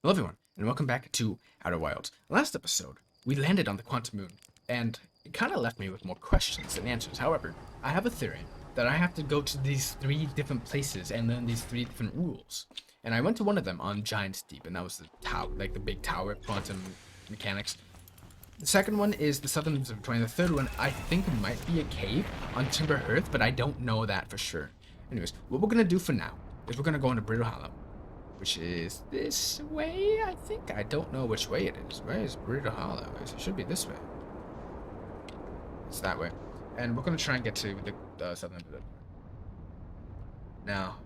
Hello everyone, and welcome back to Outer Wilds. Last episode, we landed on the Quantum Moon, and it kind of left me with more questions than answers. However, I have a theory that I have to go to these 3 different places and learn these 3 different rules. And I went to one of them on Giant's Deep, and that was the tower, like the big tower, quantum mechanics. The second one is the Southern Observatory, and the third one I think might be a cave on Timber Hearth, but I don't know that for sure. Anyways, what we're gonna do for now is we're gonna go into Brittle Hollow, which is this way, I think. I don't know which way it is. Where is Brittle Hollow? It should be this way. It's that way. And we're going to try and get to the southern bit. Now,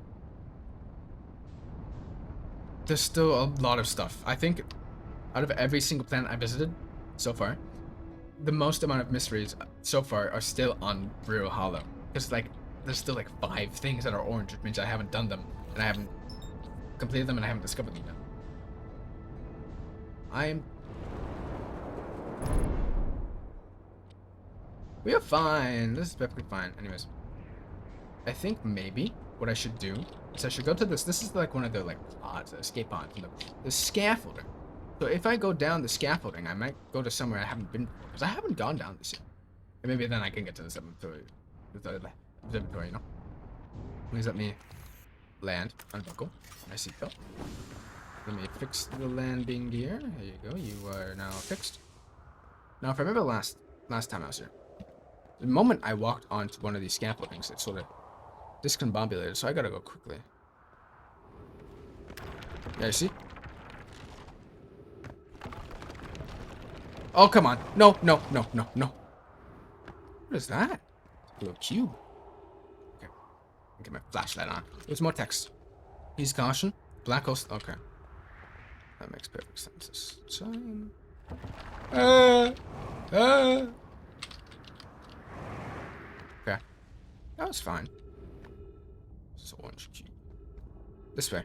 there's still a lot of stuff. I think out of every single planet I visited so far, the most amount of mysteries so far are still on Brittle Hollow. Because, like, there's still, like, 5 things that are orange, which means I haven't done them, and I haven't completed them, and I haven't discovered them yet. We are fine. This is perfectly fine. Anyways, I think maybe what I should do is I should go to this. This is like one of the pods, escape pods, the scaffolding. So if I go down the scaffolding, I might go to somewhere I haven't been before, because I haven't gone down this yet. And maybe then I can get to the observatory, you know. Please let me land, unbuckle my seatbelt. Let me fix the landing gear. There you go. You are now fixed. Now, if I remember last time I was here, the moment I walked onto one of these scaffoldings, it sort of discombobulated, so I gotta go quickly. Yeah, you see? Oh, come on. No, no, no, no, no. What is that? It's a little cube. Okay. Get my flashlight on. There's more text. Please caution. Black holes. Okay. That makes perfect sense. This time. Okay. That was fine. This is orange cube. This way.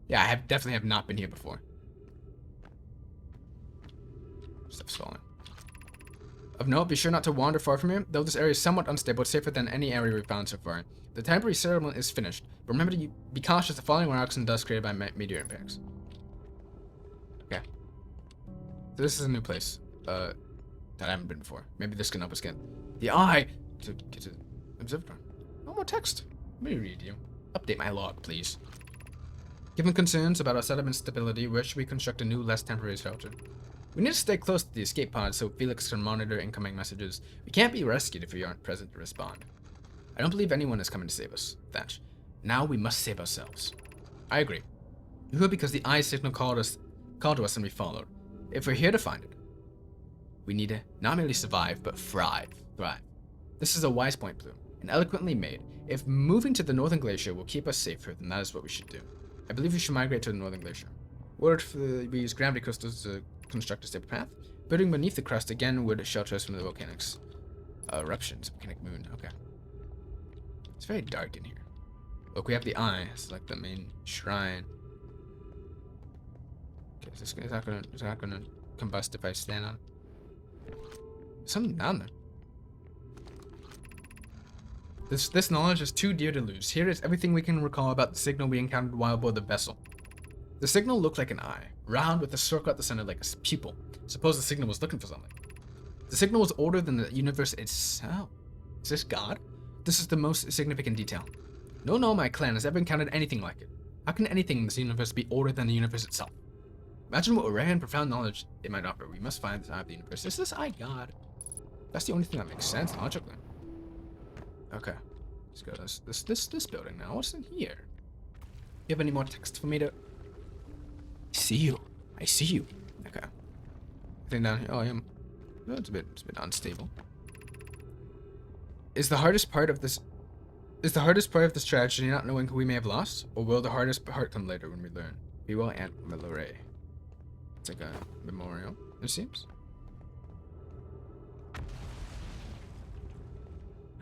Yeah, I definitely have not been here before. Stuff's falling. Of note, be sure not to wander far from here. Though this area is somewhat unstable, it's safer than any area we've found so far. The temporary settlement is finished, but remember to be cautious of falling rocks and dust created by meteor impacts. Okay. So this is a new place that I haven't been before. Maybe this can help us get the eye to get to the observatory. No more text. Let me read you. Update my log, please. Given concerns about our settlement stability, where should we construct a new, less temporary shelter? We need to stay close to the escape pod so Felix can monitor incoming messages. We can't be rescued if we aren't present to respond. I don't believe anyone is coming to save us, Thatch. Now we must save ourselves. I agree. We will because the eye signal called to us and we followed. If we're here to find it, we need to not merely survive, but thrive. This is a wise point, Blue, and eloquently made. If moving to the northern glacier will keep us safer, then that is what we should do. I believe we should migrate to the northern glacier. We use gravity crystals to construct a stable path. Building beneath the crust again would shelter us from the volcanics. Eruptions, volcanic moon. Okay. It's very dark in here. Look, we have the eye. It's like the main shrine. Okay, is that gonna combust if I stand on it? There's something down there. This knowledge is too dear to lose. Here is everything we can recall about the signal we encountered while aboard the vessel. The signal looked like an eye, round with a circle at the center like a pupil. Suppose the signal was looking for something. The signal was older than the universe itself. Is this God? This is the most significant detail. No nomad clan has ever encountered anything like it. How can anything in this universe be older than the universe itself? Imagine what rare and profound knowledge it might offer. We must find the eye of the universe. Is this eye God? That's the only thing that makes sense logically. Okay. Let's go to this building now. What's in here? You have any more text for me to... I see you. Okay. Anything down here? Oh, I am. No, it's a bit unstable. Is the hardest part of this tragedy not knowing who we may have lost? Or will the hardest part come later when we learn? Be well, Aunt Mallory. It's like a memorial, it seems.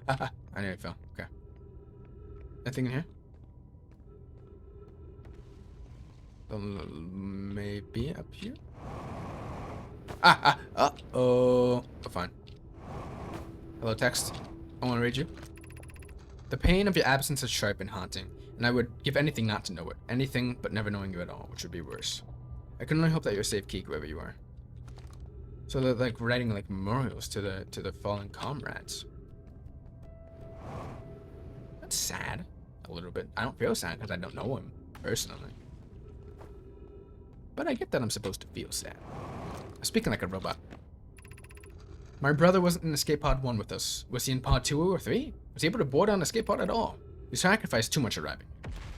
I nearly fell. Okay. Anything in here? Maybe up here? Uh-oh. Oh, fine. Hello, text. I want to read you. The pain of your absence is sharp and haunting, and I would give anything not to know it. Anything but never knowing you at all, which would be worse. I can only hope that you're safe, Keek, wherever you are. So they're like writing like memorials to the fallen comrades. That's sad, a little bit. I don't feel sad because I don't know him personally, but I get that I'm supposed to feel sad. Speaking like a robot. My brother wasn't in escape pod 1 with us. Was he in pod 2 or 3? Was he able to board on escape pod at all? We sacrificed too much arriving.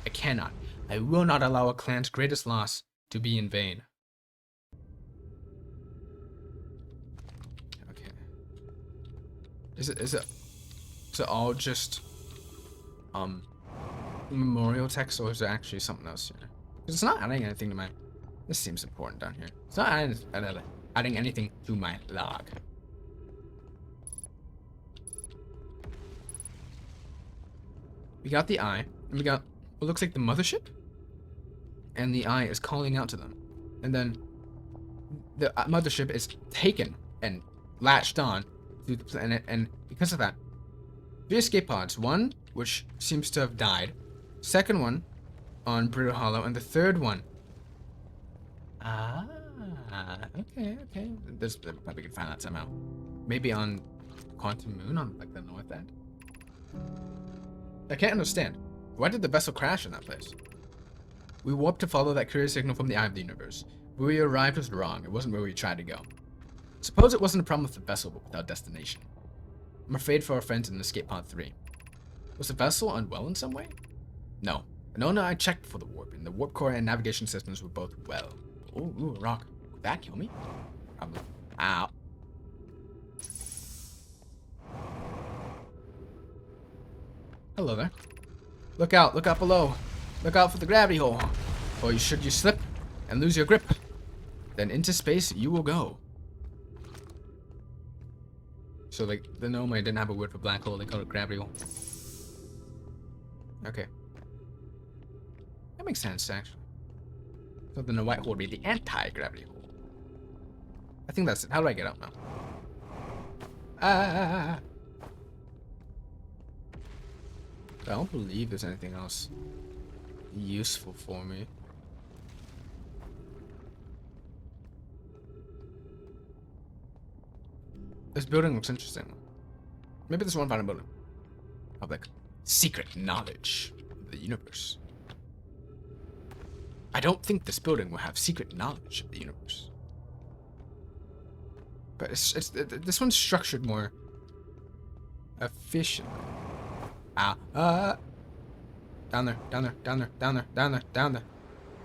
I cannot. I will not allow a clan's greatest loss to be in vain. Okay. Is it all just memorial text, or is there actually something else here? Because it's not adding anything to my. This seems important down here. It's not adding anything to my log. We got the eye, and we got what looks like the mothership, and the eye is calling out to them, and then the mothership is taken and latched on through the planet, and because of that, 3 escape pods. 1 which seems to have died, 2nd one on Brittle Hollow, and the 3rd one. Okay. There's probably can find that somehow. Maybe on Quantum Moon on like the north end. I can't understand. Why did the vessel crash in that place? We warped to follow that curious signal from the eye of the universe. Where we arrived was wrong. It wasn't where we tried to go. Suppose it wasn't a problem with the vessel, but without destination. I'm afraid for our friends in Escape Pod 3. Was the vessel unwell in some way? No. Anona and I checked for the warp, and the warp core and navigation systems were both well. Ooh, a rock. Would that kill me? Probably. Ow. Hello there. Look out below. Look out for the gravity hole. Or should you slip and lose your grip, then into space you will go. So like the gnome didn't have a word for black hole, they called it gravity hole. Okay. That makes sense actually. So then the white hole would be the anti-gravity hole. I think that's it. How do I get out now? I don't believe there's anything else useful for me. This building looks interesting. Maybe there's one final building. Of like secret knowledge of the universe. I don't think this building will have secret knowledge of the universe. But this one's structured more efficiently. Down there. I'm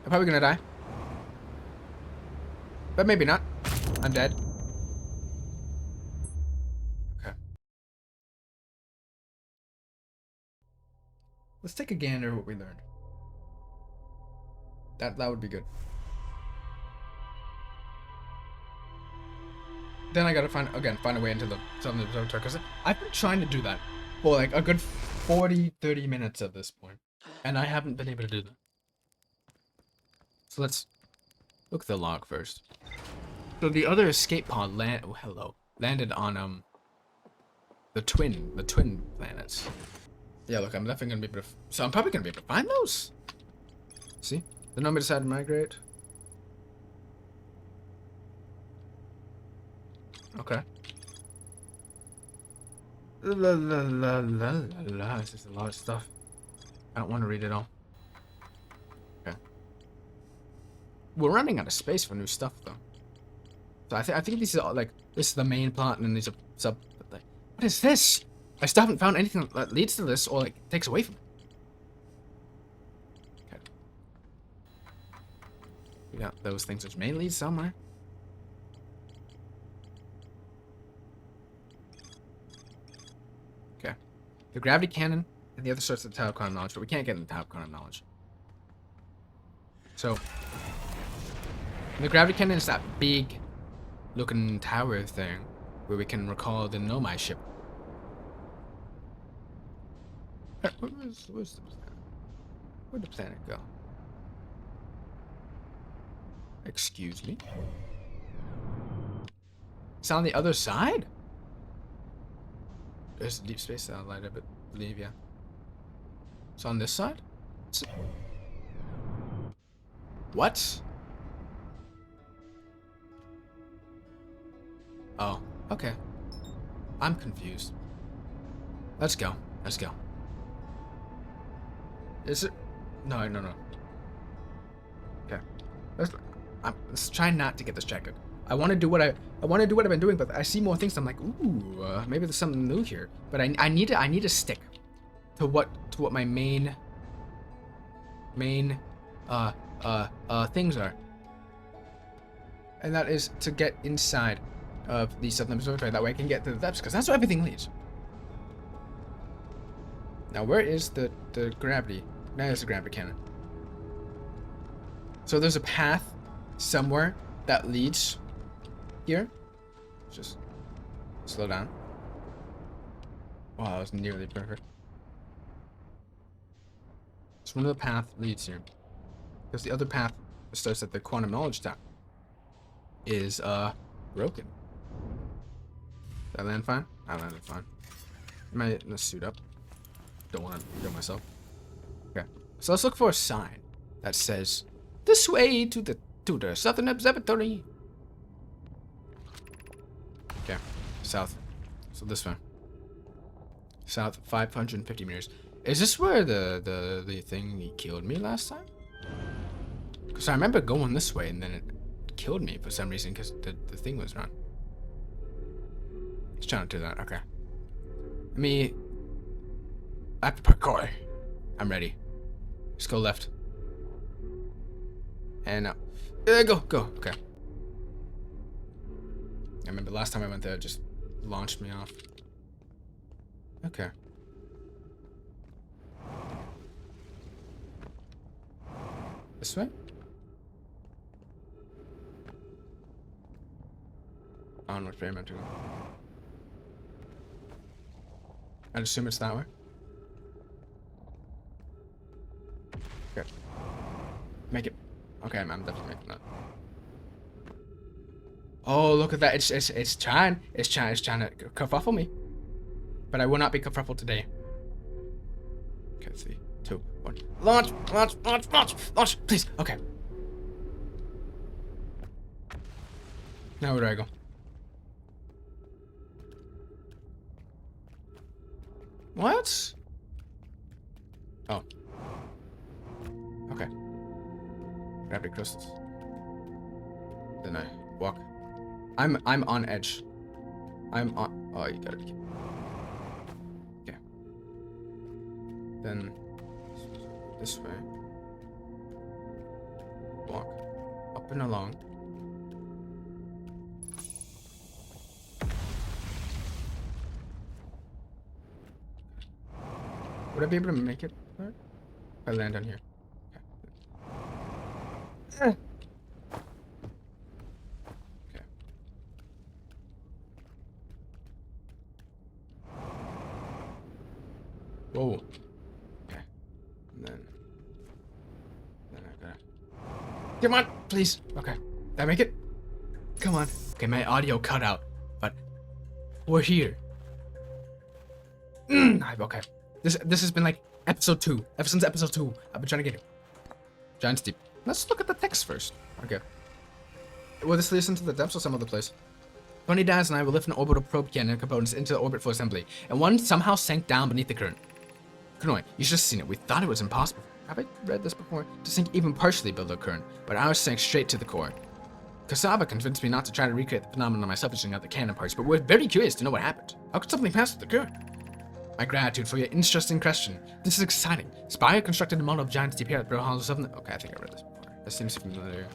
probably gonna die. But maybe not. I'm dead. Okay. Let's take a gander at what we learned. That would be good. Then I gotta find a way into the Southern Observatory, because I've been trying to do that for like a good 40-30 minutes at this point, and I haven't been able to do that. So let's look at the log first. So the other escape pod landed on the twin planets. Yeah, look, I'm definitely gonna be able to. So I'm probably gonna be able to find those. See, the number decided to migrate. Okay. It's just a lot of stuff. I don't want to read it all. Okay. We're running out of space for new stuff, though. So I think these are all, like, this is the main plot, and then these are sub. Like, what is this? I still haven't found anything that leads to this or like takes away from it. Okay. We got those things which may lead somewhere. Okay. The gravity cannon and the other sorts of the Tower of Quantum Knowledge, but we can't get in the Tower of Quantum Knowledge. So the gravity cannon is that big looking tower thing where we can recall the Nomai ship. Where's the planet? Where'd the planet go? Excuse me? It's on the other side? There's a deep space satellite, I believe, yeah. It's on this side? What? Oh, okay. I'm confused. Let's go. Let's go. Is it? No, no, no. Okay. Let's try not to get distracted. I want to do what I've been doing, but I see more things. I'm like, ooh, maybe there's something new here. But I need to stick to what my main things are, and that is to get inside of the southern observatory. That way I can get to the depths, because that's where everything leads. Now, where is the gravity? There's the gravity cannon. So there's a path somewhere that leads here. Just slow down. Wow, that was nearly perfect. So one of the path leads here, because the other path starts at the quantum knowledge tower is broken. Did I land fine? I landed fine. Am I gonna suit up? Don't want to kill myself. Okay, so let's look for a sign that says this way to the southern observatory. Okay, south. So this way. South 550 meters. Is this where the thing killed me last time? Because I remember going this way and then it killed me for some reason because the thing was wrong. It's trying to do that. Okay. I have to parkour. I'm ready. Let's go left. And now. Go. Okay. I remember last time I went there, it just launched me off. Okay. This way? I don't know which way I'm meant to go. I'd assume it's that way. Okay. Make it. Okay, I'm definitely making that. Oh, look at that! It's trying to kerfuffle me, but I will not be kerfuffled today. Okay, 3, 2, 1. Launch, please. Okay. Now where do I go? What? Oh. Okay. Gravity crystals. Then I walk. I'm on edge. I'm on. Oh, you gotta be kidding. Okay. Then this way. Walk up and along. Would I be able to make it? If I land on here. Okay. Okay. Whoa. Okay. And then I gotta. Come on, please. Okay. Did I make it? Come on. Okay, my audio cut out, but we're here. Okay. This has been like episode 2. Ever since episode 2, I've been trying to get it. Giant's Deep. Let's look at the text first. Okay. Will this lead us into the depths or some other place? Tony Daz and I will lift an orbital probe cannon components into the orbit for assembly, and one somehow sank down beneath the current. Kunoi, you should have seen it. We thought it was impossible. Have I read this before? To sink even partially below the current, but ours sank straight to the core. Kasaba convinced me not to try to recreate the phenomenon myself using out the cannon parts, but we're very curious to know what happened. How could something pass through the current? My gratitude for your interesting question. This is exciting. Spire constructed a model of Giant's Deep here at Bro Hollow 7. Okay, I think I read this before. This seems familiar.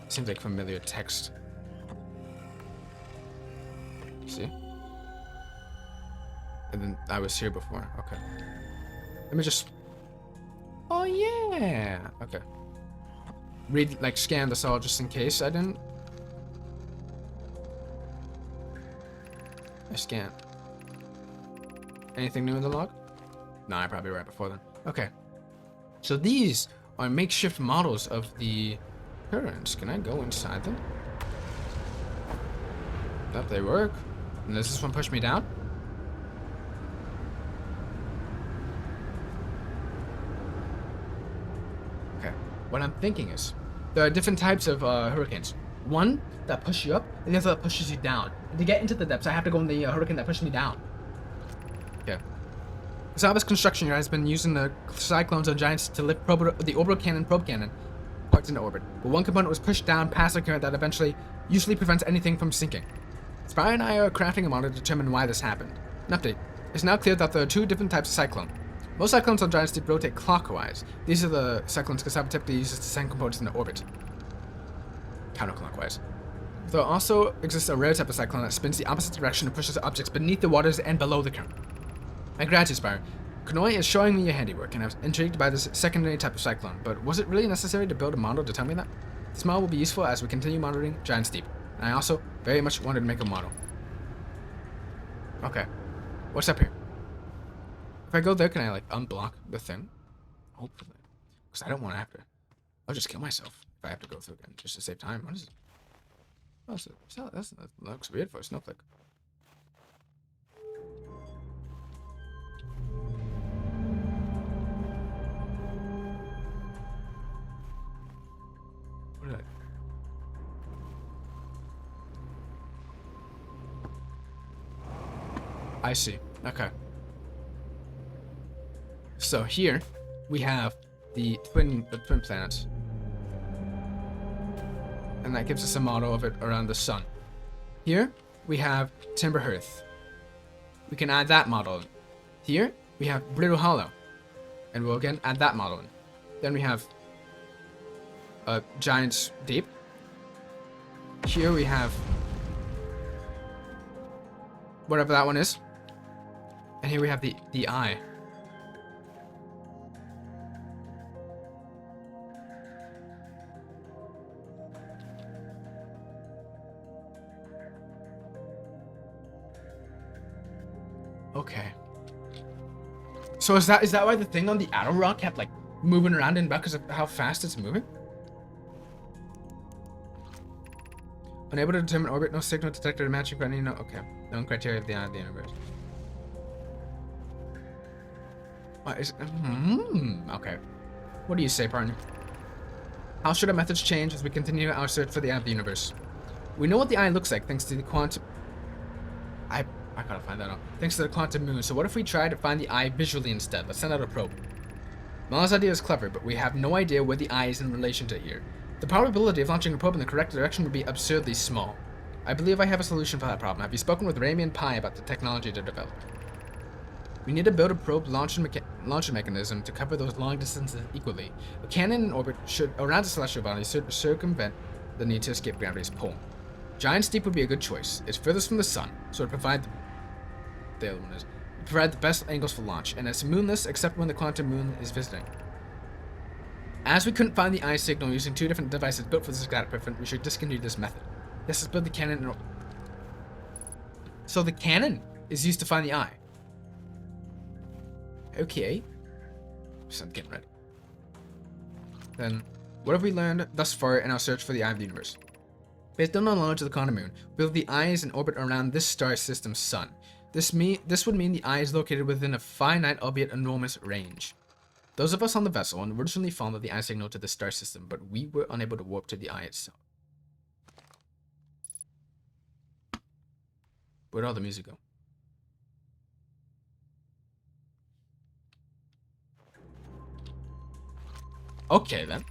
Seems like familiar text. See? And then I was here before. Okay. Let me just. Oh yeah. Okay. Scan this all just in case I didn't. I scanned. Anything new in the log? No, I probably right before then. Okay. So these are makeshift models of the currents. Can I go inside them? That they work. And does this one push me down? Okay. What I'm thinking is, there are different types of hurricanes. One that pushes you up, and the other that pushes you down. And to get into the depths, I have to go in the hurricane that pushed me down. Okay. Saba's construction yard has been using the cyclones and giants to lift the orbital cannon probe cannon parts into orbit. But one component was pushed down past the current that eventually usually prevents anything from sinking. Spire and I are crafting a model to determine why this happened. An update. It's now clear that there are two different types of cyclone. Most cyclones on giants deep rotate clockwise. These are the cyclones Kasaba typically uses to send components into orbit. Counterclockwise. There also exists a rare type of cyclone that spins the opposite direction and pushes objects beneath the waters and below the current. My gratitude, Spire. Kanoi is showing me your handiwork, and I was intrigued by this secondary type of cyclone, but was it really necessary to build a model to tell me that? This model will be useful as we continue monitoring giants deep, and I also very much wanted to make a model. Okay. What's up here? If I go there, can I, like, unblock the thing? Hopefully. Because I don't want to have to... I'll just kill myself if I have to go through again, just to save time. What is it? Oh, that looks weird for a snowflake. What is that? I see. Okay. So here we have the twin planets, and that gives us a model of it around the sun. Here we have Timber Hearth. We can add that model in. Here we have Brittle Hollow, and we'll again add that model in. Then we have Giants Deep. Here we have whatever that one is, and here we have the eye. Okay. So is that why the thing on the Outer Rock kept like moving around and back because of how fast it's moving? Unable to determine orbit, no signal detected or matching for any no okay. Known criteria of the eye of the universe. What is okay. What do you say, partner? How should our methods change as we continue our search for the eye of the universe? We know what the eye looks like thanks to the quantum I gotta find that out. Thanks to the quantum moon. So what if we try to find the eye visually instead? Let's send out a probe. Mala's idea is clever, but we have no idea where the eye is in relation to here. The probability of launching a probe in the correct direction would be absurdly small. I believe I have a solution for that problem. Have you spoken with Rami and Pi about the technology to develop? We need to build a probe launching mechanism to cover those long distances equally. A cannon in orbit around a celestial body should circumvent the need to escape gravity's pull. Giant's Deep would be a good choice. It's furthest from the sun, so it provides the other one is provide the best angles for launch, and it's moonless except when the quantum moon is visiting. As we couldn't find the eye signal using two different devices built for this exact purpose, we should discontinue this method. Yes, let's build the cannon. So the cannon is used to find the eye. Okay. So I'm getting ready. Then, what have we learned thus far in our search for the eye of the universe? Based on our knowledge of the quantum moon, we believe the eye is in orbit around this star system's sun. This would mean the eye is located within a finite, albeit enormous, range. Those of us on the vessel originally followed the eye signal to the star system, but we were unable to warp to the eye itself. Where'd all the music go? Okay, then.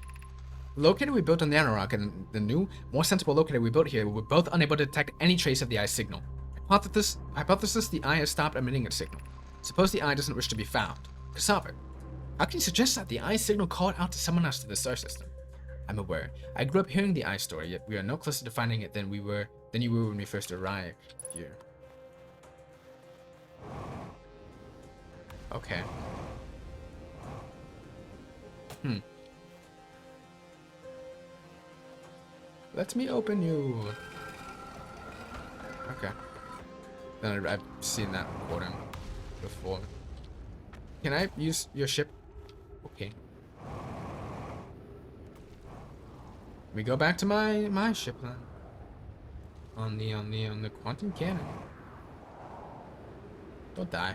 The locator we built on the Anorak and the new, more sensible locator we built here were both unable to detect any trace of the eye signal. Hypothesis, the eye has stopped emitting its signal. Suppose the eye doesn't wish to be found. Cassava, how can you suggest that the eye signal called out to someone else to the star system? I'm aware. I grew up hearing the eye story, yet we are no closer to finding it than you were when we first arrived here. Okay. Let me open you. Okay. Then I've seen that recording before. Can I use your ship? Okay. We go back to my ship then. On the quantum cannon. Don't die.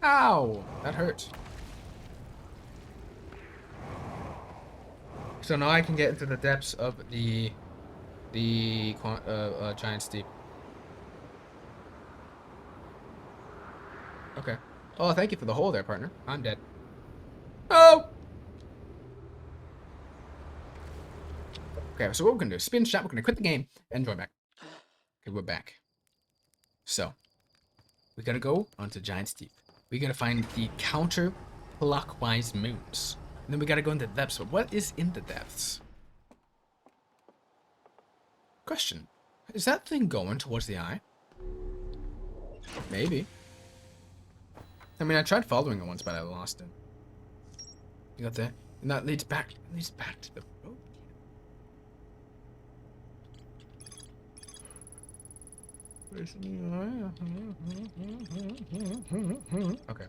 Ow! That hurts. So now I can get into the depths of the The giant steep. Okay. Oh, thank you for the hole there, partner. I'm dead. Oh! Okay, so what we're gonna do, spin shot, we're gonna quit the game, and join back. Okay, we're back. So, we gotta go onto Giant Steep. We gotta find the counter-clockwise moons. And then we gotta go into the depths. But what is in the depths? Question. Is that thing going towards the eye? Maybe. I mean, I tried following it once, but I lost it. You got there? And that leads back to the road. Okay.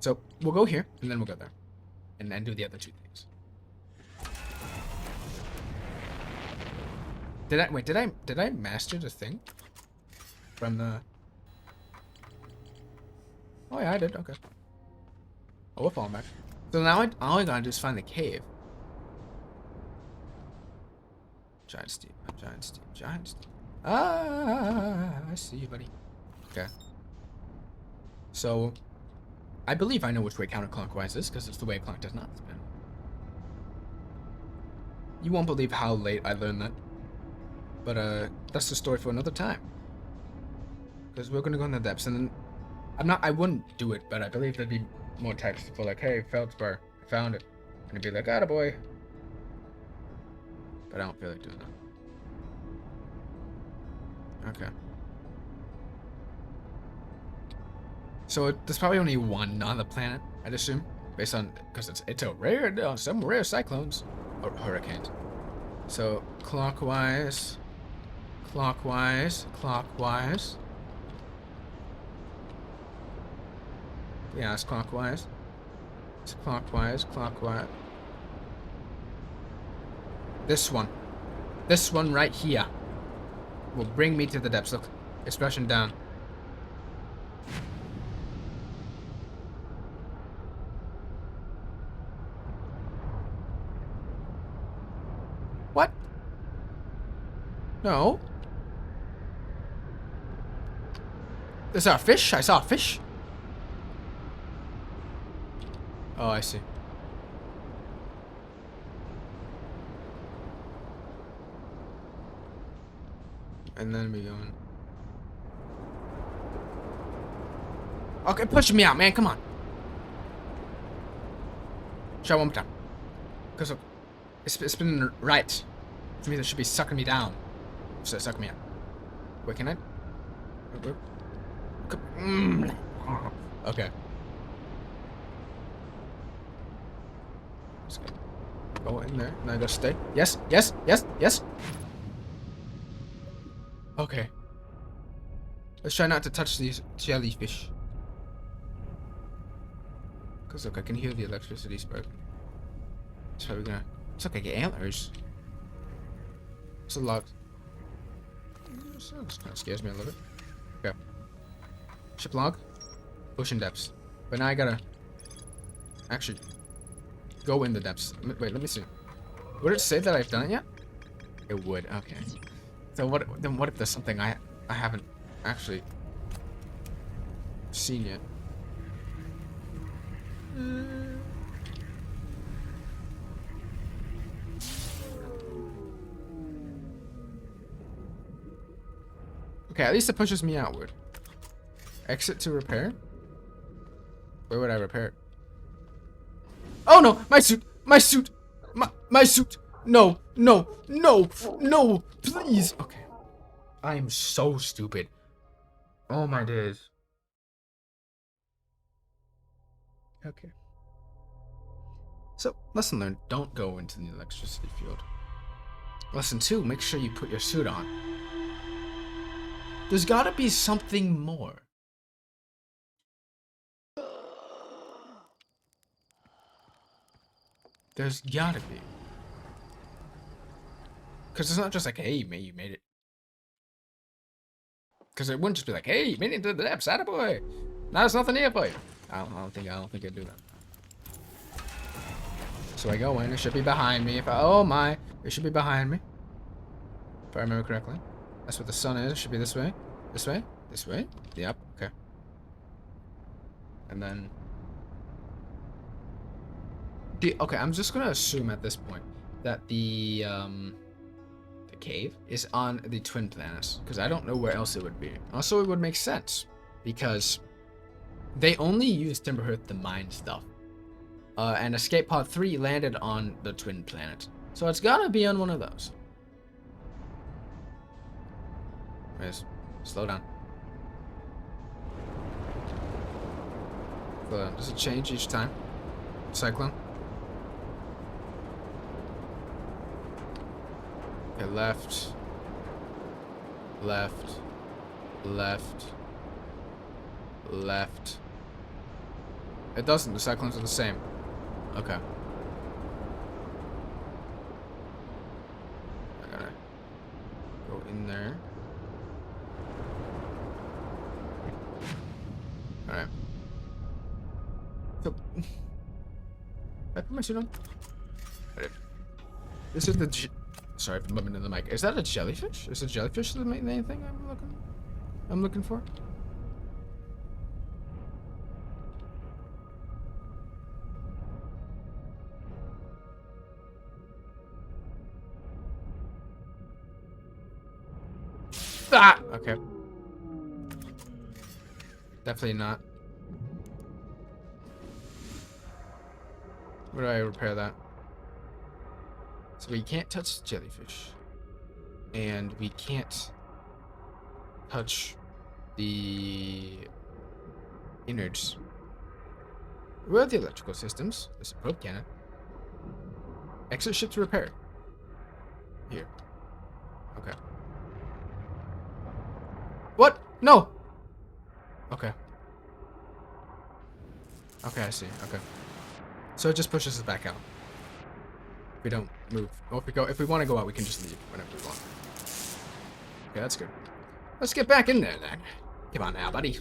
So we'll go here and then we'll go there. And then do the other two things. Did I master the thing? From the Oh yeah, I did, okay. Oh, we're falling back. So now all I gotta do is find the cave. Giant steep, giant steep, giant steep. Ah, I see you, buddy. Okay. So, I believe I know which way counterclockwise is, because it's the way a clock does not spin. You won't believe how late I learned that. But, that's the story for another time. Because we're gonna go in the depths, and then, I wouldn't do it, but I believe there'd be more text for like, hey, Feldspar, I found it. And it'd be like, attaboy. But I don't feel like doing that. Okay. So there's probably only one on the planet, I'd assume, based on because it's a rare some rare cyclones or hurricanes. So clockwise, clockwise, clockwise. Yeah, it's clockwise. It's clockwise, clockwise. This one right here will bring me to the depths. Look, it's rushing down. What? No. Is that a fish? I saw a fish. Oh, I see. And then we go in. Okay, push me out, man. Come on. Try one more time. Because look, it's spinning right. It means it should be sucking me down. So suck me out. Wait, can I? Okay. Let's go in there. Now I gotta stay. Yes, yes, yes, yes. Okay. Let's try not to touch these jellyfish. Cause look, I can hear the electricity spark. It's probably gonna. It's like I get antlers. It's a lot. This kind of scares me a little bit. Okay. Ship log. Ocean depths. But now I gotta actually go in the depths. Wait, let me see. Would it say that I've done it yet? It would. Okay. So what? Then what if there's something I haven't actually seen yet? Okay, at least it pushes me outward. Exit to repair? Where would I repair it? Oh no! My suit! My suit! My suit! No! No! No! No! Please! Okay. I am so stupid. Oh my days. Okay. So, lesson learned. Don't go into the electricity field. Lesson 2. Make sure you put your suit on. There's gotta be something more. There's gotta be. Because it's not just like, hey, you made it. Because it wouldn't just be like, hey, you made it into the depths, attaboy. Now there's nothing here for you. I don't think I'd do that. So I go in, it should be behind me. Oh my, it should be behind me. If I remember correctly. That's what the sun is. It should be this way. This way? This way? Yep. Okay. And then... Okay, I'm just gonna assume at this point that the cave is on the twin planets, because I don't know where else it would be. Also, it would make sense because they only use Timberhearth to mine stuff, and Escape Pod 3 landed on the twin planet, so it's gotta be on one of those. Anyways, slow down. Slow down. Does it change each time? Cyclone. Okay, left, left, left, left. It doesn't. The cyclones are the same. Okay. I gotta go in there. Alright. So, I put my suit on? I did. This is the... Sorry for bumping into the mic. Is that a jellyfish? Is a jellyfish the main thing I'm looking for? Ah! Okay. Definitely not. Where do I repair that? So we can't touch jellyfish. And we can't touch the innards. Where are the electrical systems? There's a probe cannon. Exit ship to repair. Here. Okay. What? No! Okay. Okay, I see. Okay. So it just pushes us back out. We don't move. Or if we want to go out, we can just leave whenever we want. Okay, that's good. Let's get back in there then. Come on now, buddy.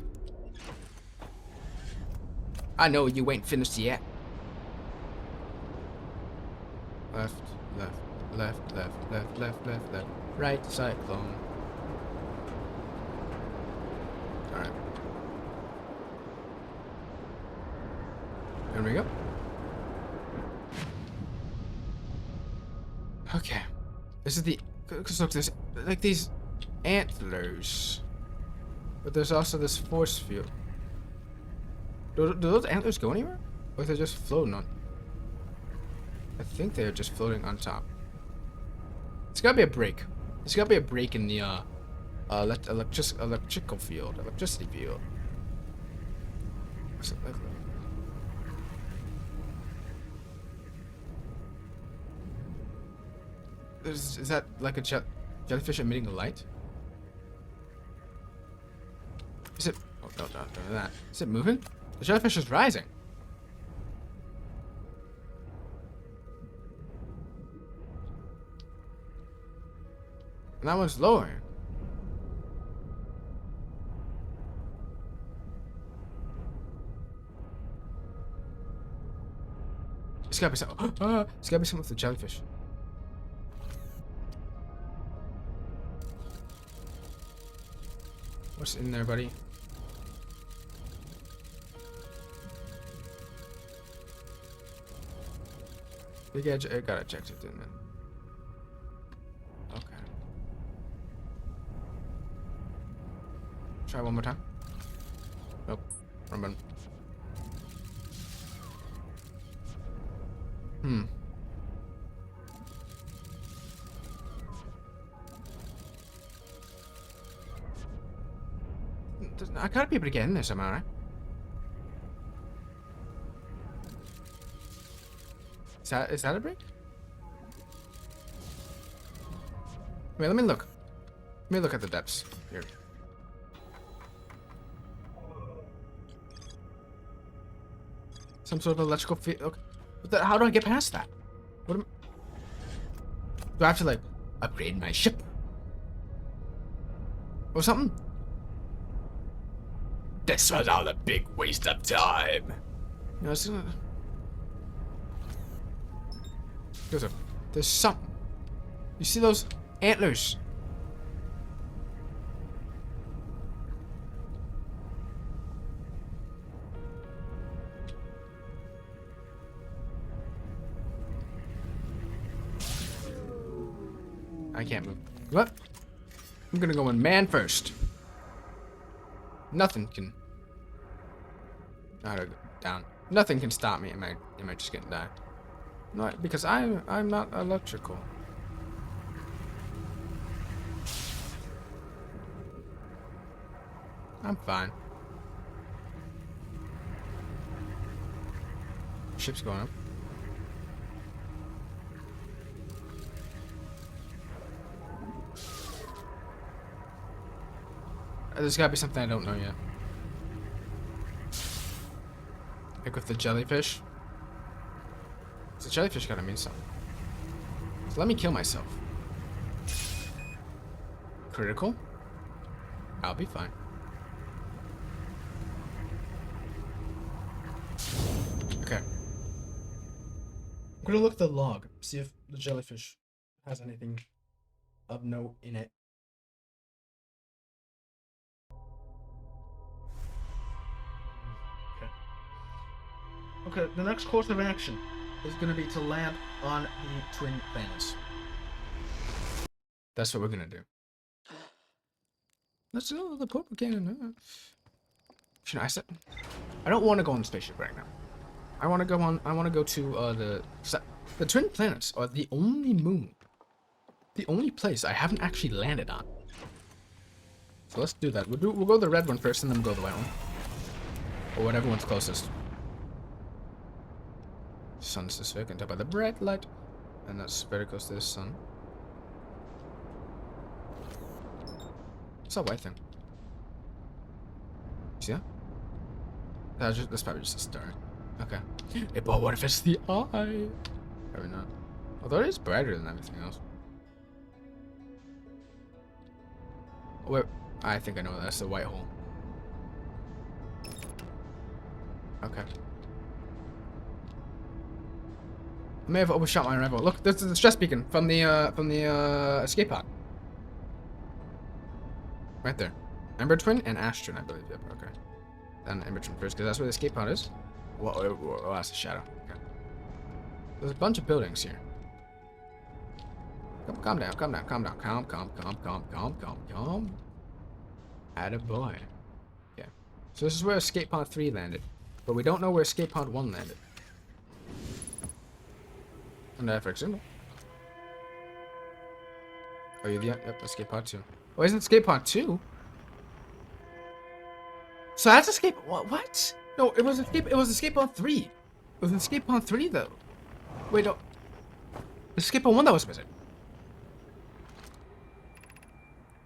I know you ain't finished yet. Left, left, left, left, left, left, left, left. Right, cyclone. Alright. There we go. Okay. This is the... Because look, there's like these antlers. But there's also this force field. Do those antlers go anywhere? Or are they just floating on? I think they're just floating on top. It's gotta be a break. There's gotta be a break in the electrical field. Electricity field. What's it look like? Is that like a jellyfish emitting a light? Is it... Oh, no, don't do that. Is it moving? The jellyfish is rising. And that one's lowering. It's gotta be some... it's gotta be something with the jellyfish. What's in there, buddy? It got ejected, didn't it? Okay. Try one more time. Nope. Wrong button. I gotta be able to get in there somehow, right? Is that a break? Wait, let me look. Let me look at the depths here. Some sort of electrical field. Okay. How do I get past that? Do I have to like upgrade my ship or something? This was all a big waste of time. You know, it's gonna... There's something. You see those antlers? I can't move. What? I'm gonna go in man first. Nothing can... down. Nothing can stop me. Am I just getting die? No, because I'm not electrical. I'm fine. Ship's going up. There's gotta be something I don't know yet. Like with the jellyfish. The jellyfish gotta mean something. So let me kill myself. Critical? I'll be fine. Okay. I'm gonna look at the log, see if the jellyfish has anything of note in it. Okay, the next course of action is going to be to land on the twin planets. That's what we're going to do. Let's go the purple cannon. Should I set? I don't want to go on the spaceship right now. I want to go to the twin planets are the only moon. The only place I haven't actually landed on. So let's do that. We'll go the red one first and then we'll go the white one. Or whatever one's closest. Sun's this way, I can tell by the bright light. And that's very close to the sun. What's that white thing? See that? That's probably just a star. Okay. Hey, but what if it's the eye? Probably not. Although it is brighter than everything else. Wait, I think I know that's the white hole. Okay. I may have overshot my arrival. Look, this is the stress beacon from the escape pod. Right there. Ember Twin and Ash Twin, I believe. Yep, okay. Then Ember Twin first, because that's where the escape pod is. Whoa, that's a shadow. Okay. There's a bunch of buildings here. Calm down. Calm. Attaboy. Okay. So this is where escape pod 3 landed. But we don't know where escape pod 1 landed. And FX symbol. Oh, you yep, escape pod 2. Oh, isn't escape pod 2? So that's escape. What? No, it was escape pod 3. It was escape pod 3 though. Wait, no. Escape pod 1 that was missing.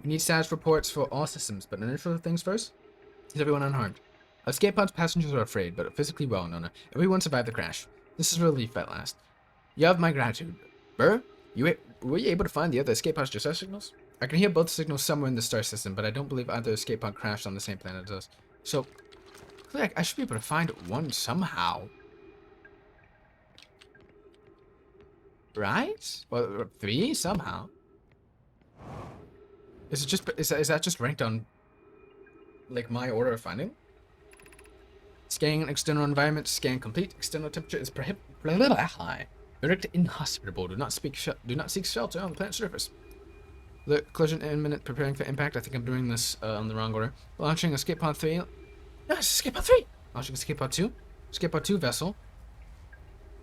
We need status reports for all systems, but initial things first. Is everyone unharmed? Escape pod's passengers are afraid, but physically well, Nona. Everyone survived the crash. This is relief at last. You have my gratitude. Burr, were you able to find the other escape pod's distress signals? I can hear both signals somewhere in the star system, but I don't believe either escape pod crashed on the same planet as us. So, like, I should be able to find one somehow. Right? Well, 3 somehow. Is it just is that just ranked on like my order of finding? Scanning external environment, scan complete. External temperature is prohibitively high. Direct inhospitable. Do not seek shelter on the planet's surface. The collision imminent. Preparing for impact. I think I'm doing this on the wrong order. Launching escape pod 3. No, it's escape pod 3. Launching escape pod 2. Escape pod 2 vessel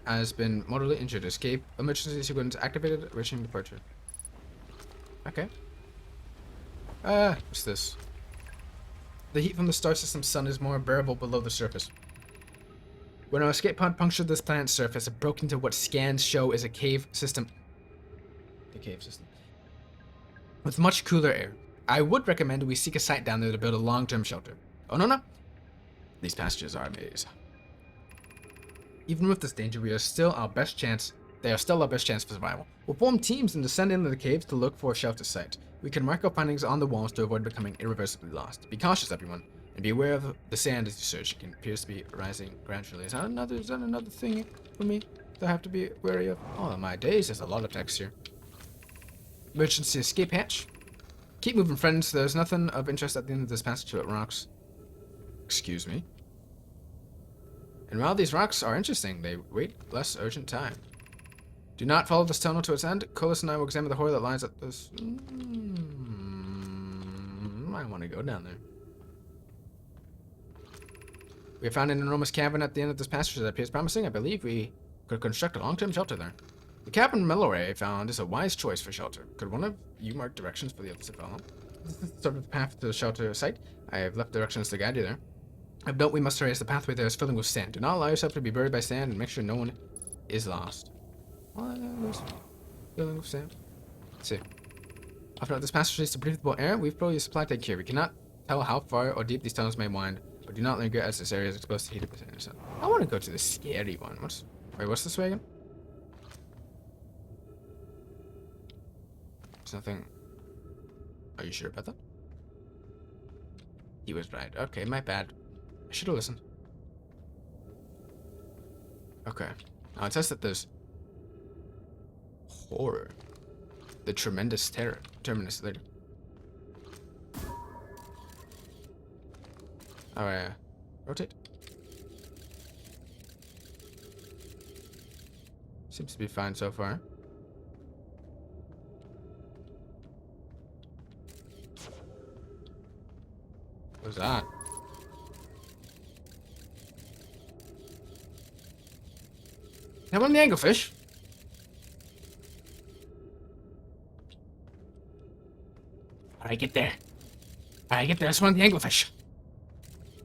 has been mortally injured. Escape emergency sequence activated. Reaching departure. Okay. What's this? The heat from the star system's sun is more bearable below the surface. When our escape pod punctured this planet's surface, it broke into what scans show is a cave system. The cave system. With much cooler air. I would recommend we seek a site down there to build a long-term shelter. Oh, no. These passages are a maze. Even with this danger, they are still our best chance for survival. We'll form teams and descend into the caves to look for a shelter site. We can mark our findings on the walls to avoid becoming irreversibly lost. Be cautious, everyone. And be aware of the sand as you search. It can appears to be rising gradually. Is that another thing for me that I have to be wary of? Oh my days, there's a lot of text here. Emergency escape hatch. Keep moving, friends. There's nothing of interest at the end of this passage to it rocks. Excuse me. And while these rocks are interesting, they wait less urgent time. Do not follow this tunnel to its end. Colas and I will examine the horror that lies at this... I want to go down there. We have found an enormous cabin at the end of this passage that appears promising. I believe we could construct a long-term shelter there. The cabin Melloray found is a wise choice for shelter. Could one of you mark directions for the others to follow? This is sort of the path to the shelter site. I have left directions to guide you there. Of note, we must hurry as the pathway there is filling with sand. Do not allow yourself to be buried by sand and make sure no one is lost. Filling with sand. Let's see. After this passage leads to breathable air, we've probably supply tank here. We cannot tell how far or deep these tunnels may wind, but do not linger as this area is exposed to heat of the sun. I want to go to the scary one. What's this way again? There's nothing. Are you sure about that? He was right. Okay, my bad. I should have listened. Okay. Now it says that there's horror. The tremendous terror. Terminus later. Alright, rotate. Seems to be fine so far. What's that? That one the anglefish? Alright, get there. Alright, get there. That's one of the anglefish.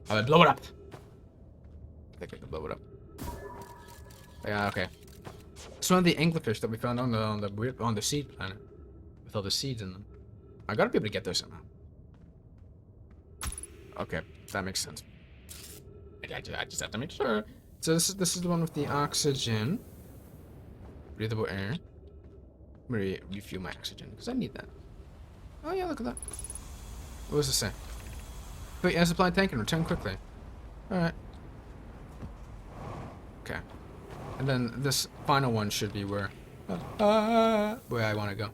I'll blow it up. I think I can blow it up. Yeah, okay. It's one of the anglerfish that we found on the seed planet, with all the seeds in them. I gotta be able to get there somehow. Okay, that makes sense. I just have to make sure. So this is the one with the oxygen, breathable air. I'm gonna refuel my oxygen because I need that. Oh yeah, look at that. What does it say? Put your supply tank and return quickly. Alright. Okay. And then this final one should be where I want to go.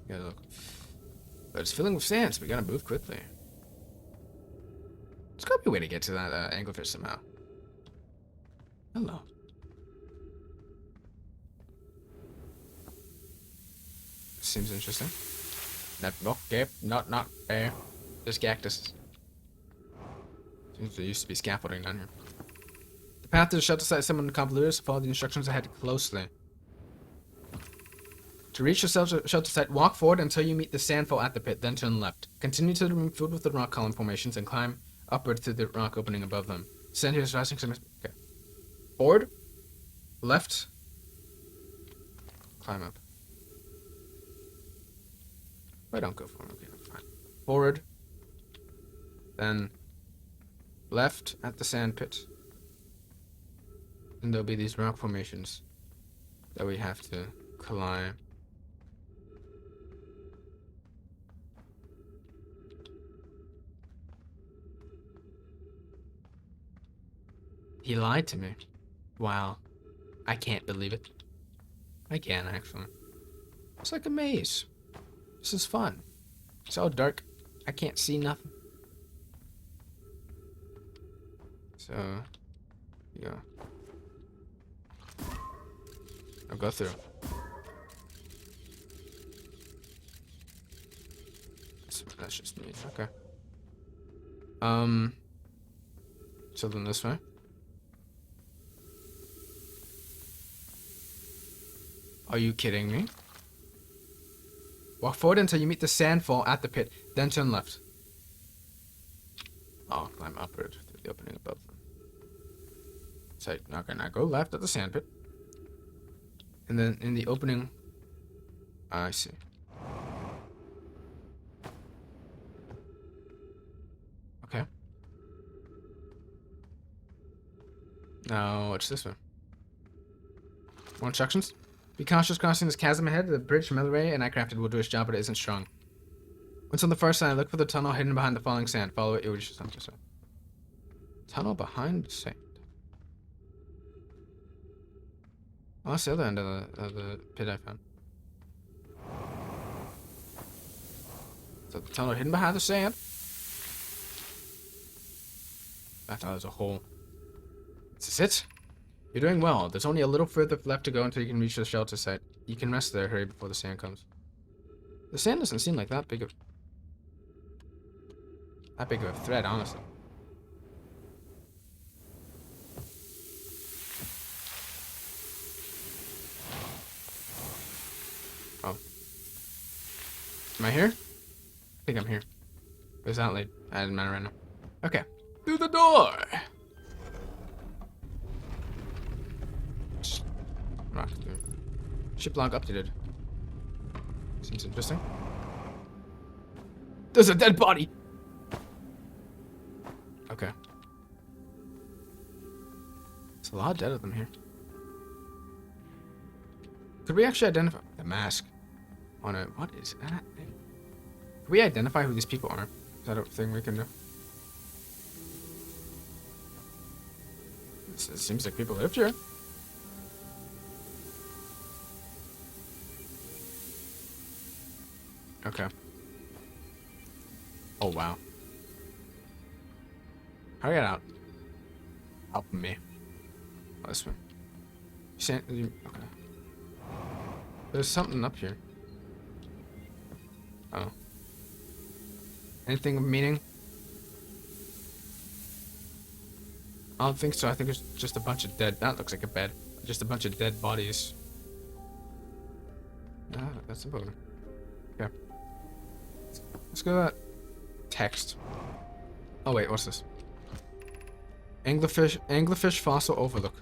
Yeah, look. But it's filling with sand, so we gotta move quickly. There's gotta be a way to get to that anglerfish somehow. Hello. Seems interesting. Okay, not there. There's cactus. Seems there used to be scaffolding down here. The path to the shelter site is somewhat convoluted, so follow the instructions ahead closely. To reach the shelter site, walk forward until you meet the sandfall at the pit, then turn left. Continue to the room filled with the rock column formations and climb upward to the rock opening above them. Sand here is rising. Okay. Forward. Left. Climb up. I don't go forward. Okay, fine. Forward. Then left at the sand pit. And there'll be these rock formations that we have to climb. He lied to me. Wow. I can't believe it. I can, actually. It's like a maze. This is fun. It's all dark. I can't see nothing. So, yeah. I'll go through. That's just me. Okay. So then this way. Are you kidding me? Walk forward until you meet the sandfall at the pit, then turn left. Oh, climb upward through the opening above them. So, okay, now go left at the sand pit. And then in the opening... I see. Okay. Now, what's this one? More instructions? Be cautious crossing this chasm ahead. The bridge Melray and I crafted will do its job, but it isn't strong. Once on the far side, look for the tunnel hidden behind the falling sand. Follow it, you'll reach the center side. Tunnel behind the sand. Oh, that's the other end of the pit I found. So the tunnel hidden behind the sand. I thought it was a hole. Is this it? You're doing well. There's only a little further left to go until you can reach the shelter site. You can rest there. Hurry before the sand comes. The sand doesn't seem like that big of a threat, honestly. Oh. Am I here? I think I'm here. Where's that lead? That doesn't matter right now. Okay. Through the door! Rock through. Ship log updated. Seems interesting. There's a dead body! Okay. There's a lot dead of them here. Could we actually identify the mask on it? What is that thing? Could we identify who these people are? Is that a thing we can do? It seems like people lived here. Okay. Oh, wow. How do I get out? Help me. Oh, this way. Okay. There's something up here. Oh. Anything of meaning? I don't think so. I think it's just a bunch of dead. That looks like a bed. Just a bunch of dead bodies. Ah, that's important. Okay. Let's go to that text. Oh wait, what's this? Anglerfish fossil overlook.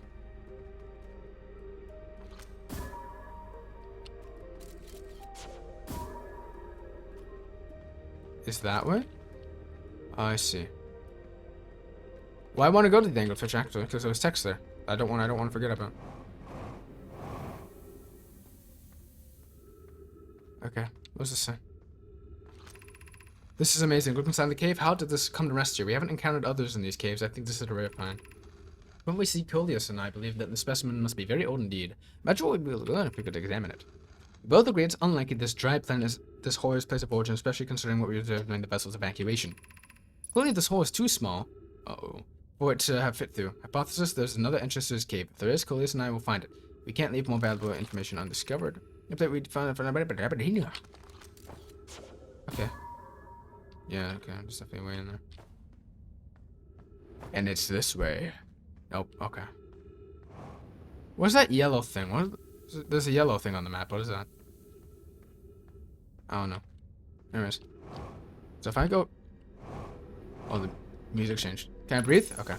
Is that way? Oh, I see. Well, I want to go to the anglerfish actually, because there was text there. I don't want to forget about. Okay, what does this say? This is amazing. Look inside the cave. How did this come to rest here? We haven't encountered others in these caves. I think this is a rare find. When we see Coleus and I believe that the specimen must be very old indeed. Imagine what we would learn if we could examine it. We both agree it's unlikely this dry planet is this hole's place of origin, especially considering what we observed during the vessel's evacuation. Clearly this hole is too small for it to have fit through. Hypothesis, there's another entrance to this cave. If there is, Coleus and I will find it. We can't leave more valuable information undiscovered. If that we'd find it. Okay. Yeah, okay, there's definitely a way in there. And it's this way. Nope, okay. What's that yellow thing? There's a yellow thing on the map. What is that? I don't know. Anyways. So if I go... Oh, the music changed. Can I breathe? Okay.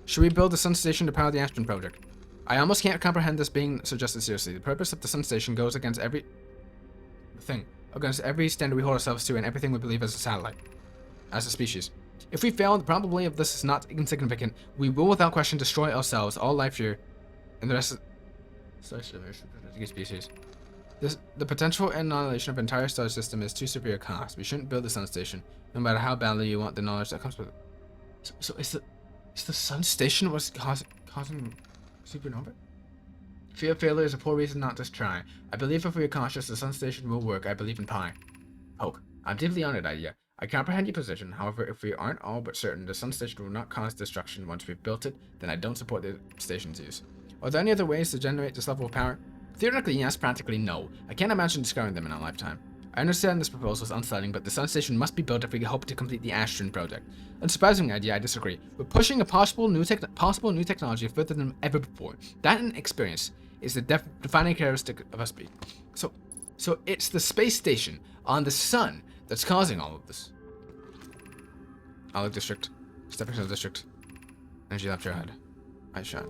Should we build a sun station to power the Ashton project? I almost can't comprehend this being suggested seriously. The purpose of the sun station goes against every... against every standard we hold ourselves to and everything we believe as a satellite. As a species. If we fail, the probability of this is not insignificant. We will without question destroy ourselves, all life here, and the rest of the species. The potential annihilation of entire star system is too severe a cost. We shouldn't build the sun station, no matter how badly you want the knowledge that comes with it. So is the sun station what's causing supernova? Fear of failure is a poor reason not to try. I believe if we are cautious, the sun station will work. I believe in pi. Poke. I'm deeply on it, idea. I comprehend your position. However, if we aren't all but certain the sun station will not cause destruction once we've built it, then I don't support the station's use. Are there any other ways to generate this level of power? Theoretically, yes. Practically, no. I can't imagine discovering them in our lifetime. I understand this proposal is unsettling, but the sun station must be built if we hope to complete the Ashton project. Unsurprising idea, I disagree. We're pushing a possible new technology further than ever before. That and experience is the defining characteristic of us being. So it's the space station on the sun that's causing all of this. Alec District. Stepping Stone District. Energy left your head. I shine.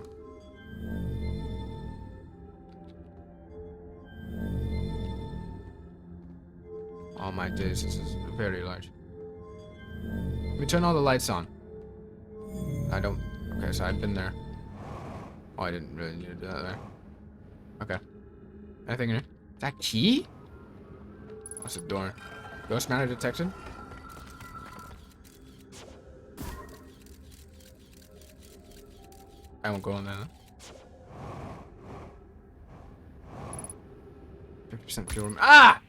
Oh my days, this is very large. Let me turn all the lights on. I don't... Okay, so I've been there. Oh, I didn't really need to do that there. Okay. Anything in here? Is that key? What's the door? Ghost matter detected? I won't go on that. 50% fuel room. Ah!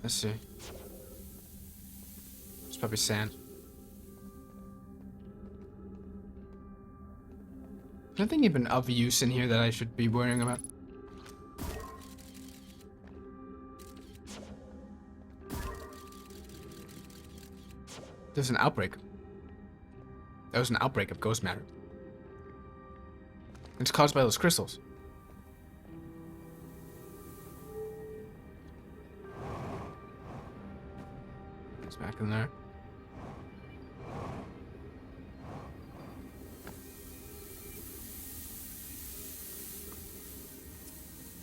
Let's see. probably sand. Nothing even of use in here that I should be worrying about. There's an outbreak. There was an outbreak of ghost matter. It's caused by those crystals. It's back in there.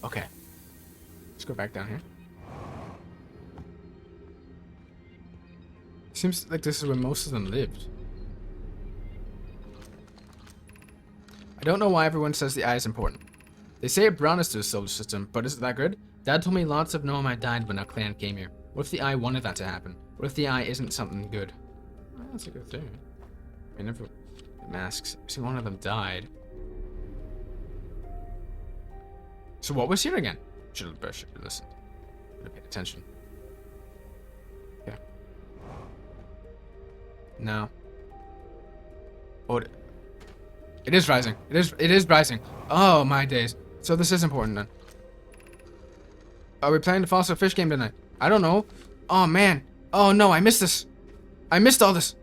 Okay. Let's go back down here. Seems like this is where most of them lived. I don't know why everyone says the eye is important. They say it brought us to the solar system, but is it that good? Dad told me lots of Nomai died when our clan came here. What if the eye wanted that to happen? What if the eye isn't something good? Well, that's a good thing. I never masks. See, one of them died. So what was here again? Should have listened. Should have paid attention. Yeah. No. Oh, it is rising. It is rising. Oh my days. So this is important then. Are we playing the fossil fish game tonight? I don't know. Oh man. Oh no, I missed this. I missed all this.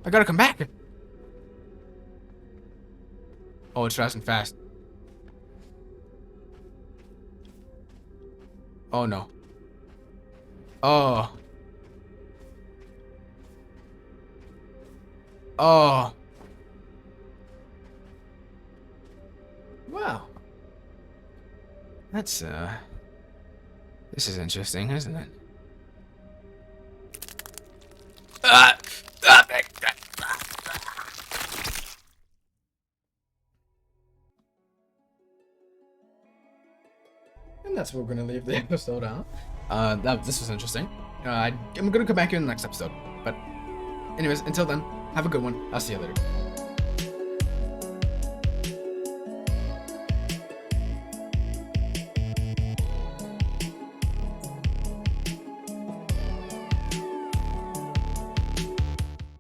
I gotta come back. Oh, it's rising fast. Oh no. Oh. Oh. Wow. That's, this is interesting, isn't it? And that's where we're gonna leave the episode out. This was interesting. I'm gonna come back here in the next episode. But anyways, until then, have a good one. I'll see you later.